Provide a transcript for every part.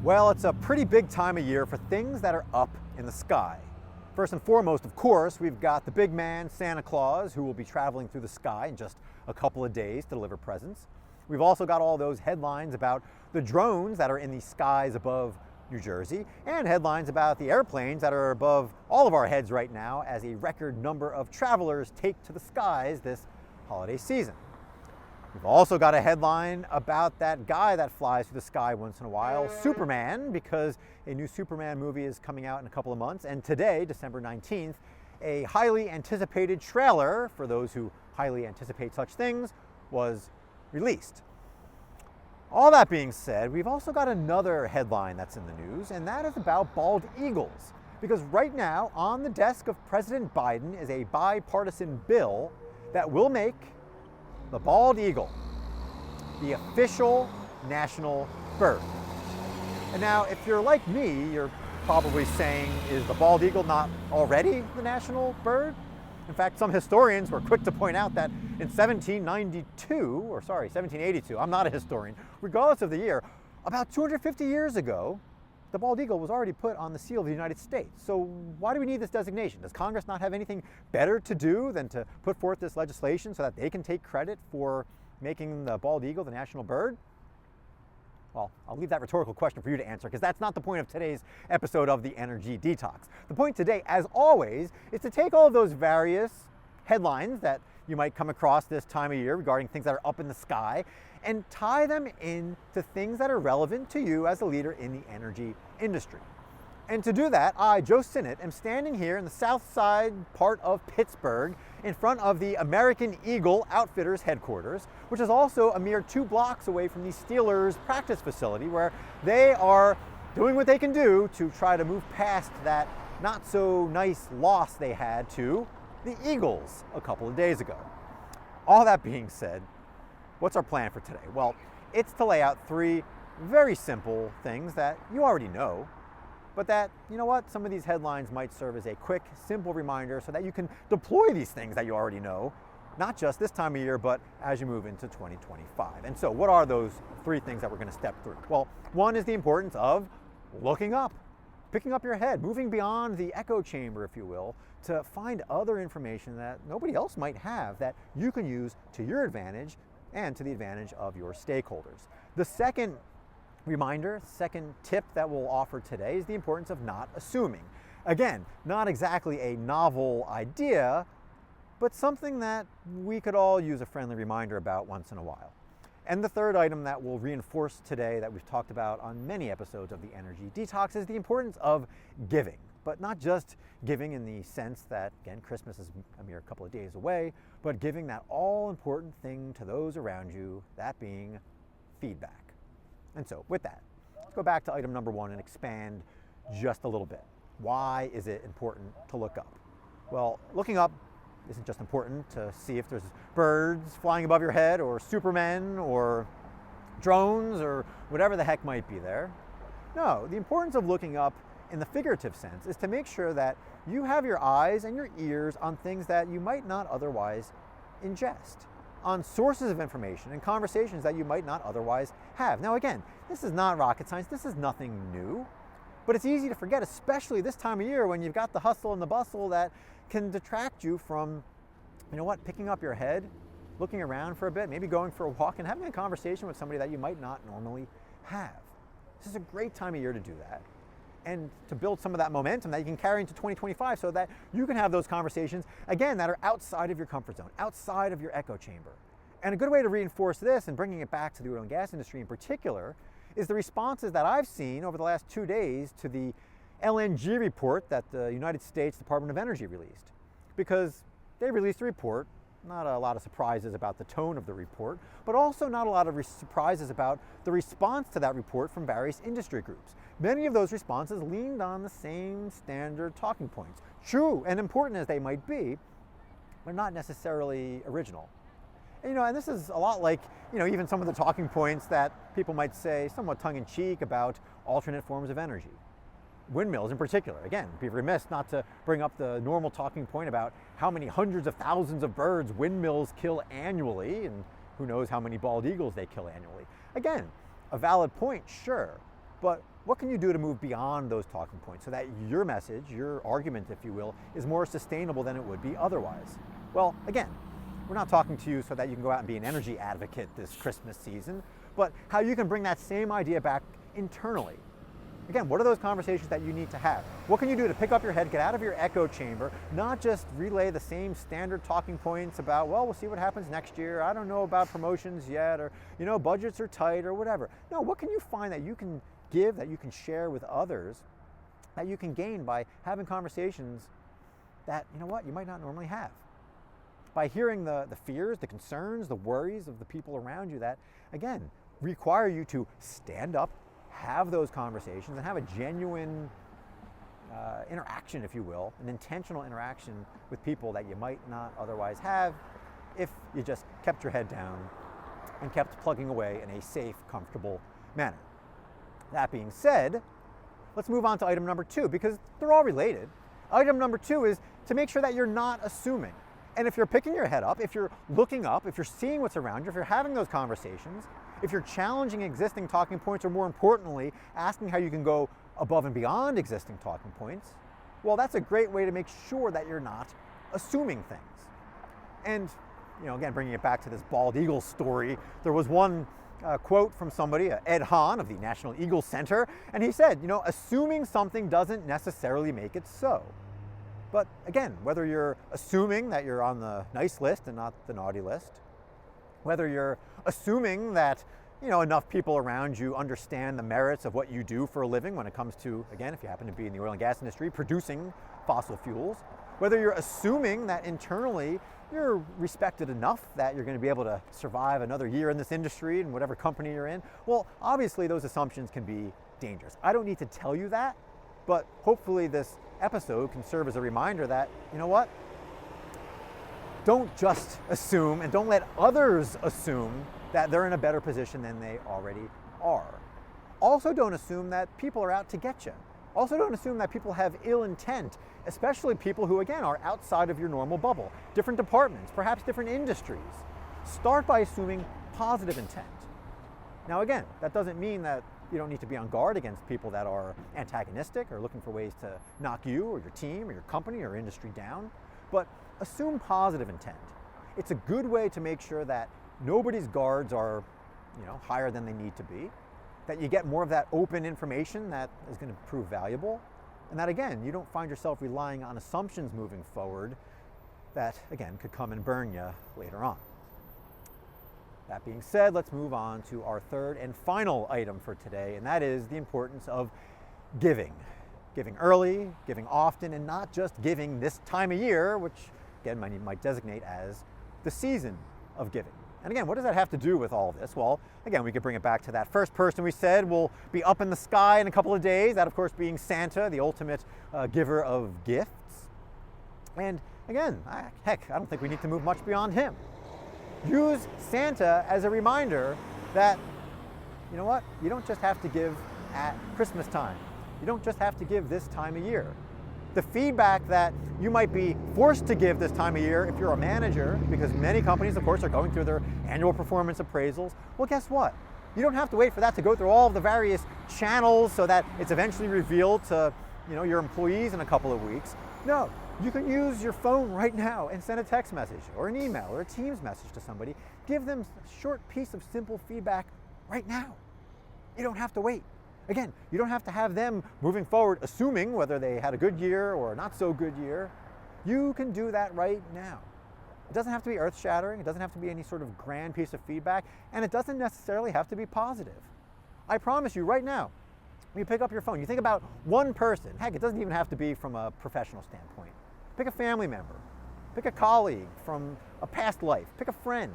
Well, it's a pretty big time of year for things that are up in the sky. First and foremost, of course, we've got the big man, Santa Claus, who will be traveling through the sky in just a couple of days to deliver presents. We've also got all those headlines about the drones that are in the skies above New Jersey, and headlines about the airplanes that are above all of our heads right now as a record number of travelers take to the skies this holiday season. We've also got a headline about that guy that flies through the sky once in a while, Superman, because a new Superman movie is coming out in a couple of months. And today, December 19th, a highly anticipated trailer, for those who highly anticipate such things, was released. All that being said, we've also got another headline that's in the news, and that is about bald eagles. Because right now, on the desk of President Biden is a bipartisan bill that will make the bald eagle the official national bird. And now, if you're like me, you're probably saying, is the bald eagle not already the national bird? In fact, some historians were quick to point out that in 1782, I'm not a historian, regardless of the year, about 250 years ago, the bald eagle was already put on the seal of the United States. So why do we need this designation? Does Congress not have anything better to do than to put forth this legislation so that they can take credit for making the bald eagle the national bird? Well, I'll leave that rhetorical question for you to answer, because that's not the point of today's episode of the Energy Detox. The point today, as always, is to take all of those various headlines that you might come across this time of year regarding things that are up in the sky and tie them into things that are relevant to you as a leader in the energy industry. And to do that, I, Joe Sinnott, am standing here in the south side part of Pittsburgh in front of the American Eagle Outfitters headquarters, which is also a mere 2 blocks away from the Steelers practice facility, where they are doing what they can do to try to move past that not so nice loss they had to the Eagles a couple of days ago. All that being said, what's our plan for today? Well, it's to lay out 3 very simple things that you already know, but that, you know what, some of these headlines might serve as a quick, simple reminder so that you can deploy these things that you already know, not just this time of year, but as you move into 2025. And so what are those 3 things that we're going to step through? Well, one is the importance of looking up, picking up your head, moving beyond the echo chamber, if you will, to find other information that nobody else might have that you can use to your advantage and to the advantage of your stakeholders. The second reminder, second tip that we'll offer today is the importance of not assuming. Again, not exactly a novel idea, but something that we could all use a friendly reminder about once in a while. And the third item that we'll reinforce today, that we've talked about on many episodes of the Energy Detox, is the importance of giving. But not just giving in the sense that, again, Christmas is a mere couple of days away, but giving that all-important thing to those around you, that being feedback. And so, with that, let's go back to item number 1 and expand just a little bit. Why is it important to look up? Well, looking up isn't just important to see if there's birds flying above your head, or Supermen, or drones, or whatever the heck might be there. No, the importance of looking up in the figurative sense is to make sure that you have your eyes and your ears on things that you might not otherwise ingest, on sources of information and conversations that you might not otherwise have. Now again, this is not rocket science, this is nothing new, but it's easy to forget, especially this time of year when you've got the hustle and the bustle that can detract you from, you know what, picking up your head, looking around for a bit, maybe going for a walk and having a conversation with somebody that you might not normally have. This is a great time of year to do that, and to build some of that momentum that you can carry into 2025 so that you can have those conversations, again, that are outside of your comfort zone, outside of your echo chamber. And a good way to reinforce this, and bringing it back to the oil and gas industry in particular, is the responses that I've seen over the last 2 days to the LNG report that the United States Department of Energy released. Because they released a report, not a lot of surprises about the tone of the report, but also not a lot of surprises about the response to that report from various industry groups. Many of those responses leaned on the same standard talking points. True and important as they might be, but not necessarily original. And this is a lot like, even some of the talking points that people might say, somewhat tongue-in-cheek, about alternate forms of energy. Windmills in particular. Again, be remiss not to bring up the normal talking point about how many hundreds of thousands of birds windmills kill annually, and who knows how many bald eagles they kill annually. Again, a valid point, sure, But what can you do to move beyond those talking points so that your message, your argument, if you will, is more sustainable than it would be otherwise? Well, again, we're not talking to you so that you can go out and be an energy advocate this Christmas season, but how you can bring that same idea back internally. Again, what are those conversations that you need to have? What can you do to pick up your head, get out of your echo chamber, not just relay the same standard talking points about, well, we'll see what happens next year, I don't know about promotions yet, or, budgets are tight, or whatever. No, what can you find that you can give, that you can share with others, that you can gain by having conversations that, you might not normally have? By hearing the fears, the concerns, the worries of the people around you that, again, require you to stand up, have those conversations, and have a genuine interaction, if you will, an intentional interaction with people that you might not otherwise have if you just kept your head down and kept plugging away in a safe, comfortable manner. That being said, let's move on to item number 2, because they're all related. Item number 2 is to make sure that you're not assuming. And if you're picking your head up, if you're looking up, if you're seeing what's around you, if you're having those conversations, if you're challenging existing talking points, or more importantly, asking how you can go above and beyond existing talking points, well, that's a great way to make sure that you're not assuming things. And, again, bringing it back to this bald eagle story, there was one quote from somebody, Ed Hahn of the National Eagle Center, and he said, assuming something doesn't necessarily make it so. But again, whether you're assuming that you're on the nice list and not the naughty list, whether you're assuming that enough people around you understand the merits of what you do for a living when it comes to, again, if you happen to be in the oil and gas industry, producing fossil fuels, whether you're assuming that internally you're respected enough that you're going to be able to survive another year in this industry and whatever company you're in, well, obviously those assumptions can be dangerous. I don't need to tell you that, but hopefully this episode can serve as a reminder that, don't just assume, and don't let others assume that they're in a better position than they already are. Also, don't assume that people are out to get you. Also, don't assume that people have ill intent, especially people who, again, are outside of your normal bubble, different departments, perhaps different industries. Start by assuming positive intent. Now, again, that doesn't mean that you don't need to be on guard against people that are antagonistic or looking for ways to knock you or your team or your company or industry down, but assume positive intent. It's a good way to make sure that nobody's guards are, higher than they need to be, that you get more of that open information that is going to prove valuable, and that, again, you don't find yourself relying on assumptions moving forward that, again, could come and burn you later on. That being said, let's move on to our third and final item for today, and that is the importance of giving. Giving early, giving often, and not just giving this time of year, which again might designate as the season of giving. And again, what does that have to do with all of this? Well, again, we could bring it back to that first person we said will be up in the sky in a couple of days, that of course being Santa, the ultimate giver of gifts. And again, heck, I don't think we need to move much beyond him. Use Santa as a reminder that, you don't just have to give at Christmas time. You don't just have to give this time of year. The feedback that you might be forced to give this time of year if you're a manager, because many companies, of course, are going through their annual performance appraisals, well, guess what? You don't have to wait for that to go through all of the various channels so that it's eventually revealed to, your employees in a couple of weeks. No, you can use your phone right now and send a text message or an email or a Teams message to somebody. Give them a short piece of simple feedback right now. You don't have to wait. Again, you don't have to have them moving forward assuming whether they had a good year or a not so good year. You can do that right now. It doesn't have to be earth-shattering. It doesn't have to be any sort of grand piece of feedback, and it doesn't necessarily have to be positive. I promise you right now, when you pick up your phone, you think about one person. Heck, it doesn't even have to be from a professional standpoint. Pick a family member. Pick a colleague from a past life. Pick a friend.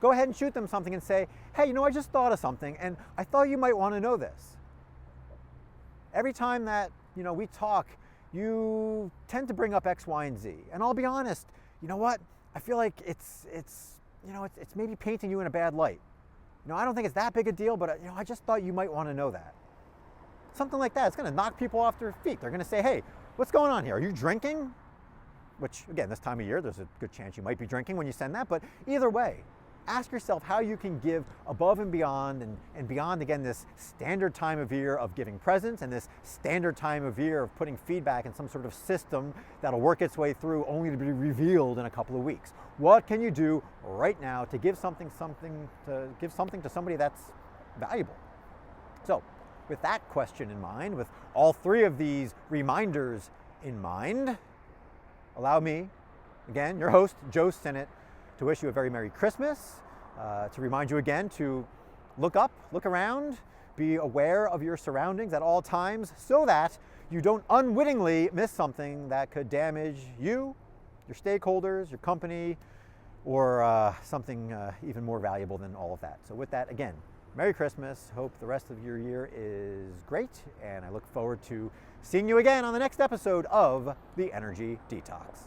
Go ahead and shoot them something and say, hey, I just thought of something and I thought you might want to know this. Every time that, we talk, you tend to bring up X, Y, and Z. And I'll be honest, I feel like it's maybe painting you in a bad light. I don't think it's that big a deal, but I just thought you might want to know that. Something like that, it's going to knock people off their feet. They're going to say, hey, what's going on here? Are you drinking? Which, again, this time of year, there's a good chance you might be drinking when you send that, but either way, ask yourself how you can give above and beyond, again, this standard time of year of giving presents and this standard time of year of putting feedback in some sort of system that'll work its way through only to be revealed in a couple of weeks. What can you do right now to give something to somebody that's valuable? So, with that question in mind, with all three of these reminders in mind, allow me, again, your host, Joe Sinnott, to wish you a very Merry Christmas, to remind you again to look up, look around, be aware of your surroundings at all times so that you don't unwittingly miss something that could damage you, your stakeholders, your company, or something even more valuable than all of that. So with that, again, Merry Christmas. Hope the rest of your year is great, and I look forward to seeing you again on the next episode of the Energy Detox.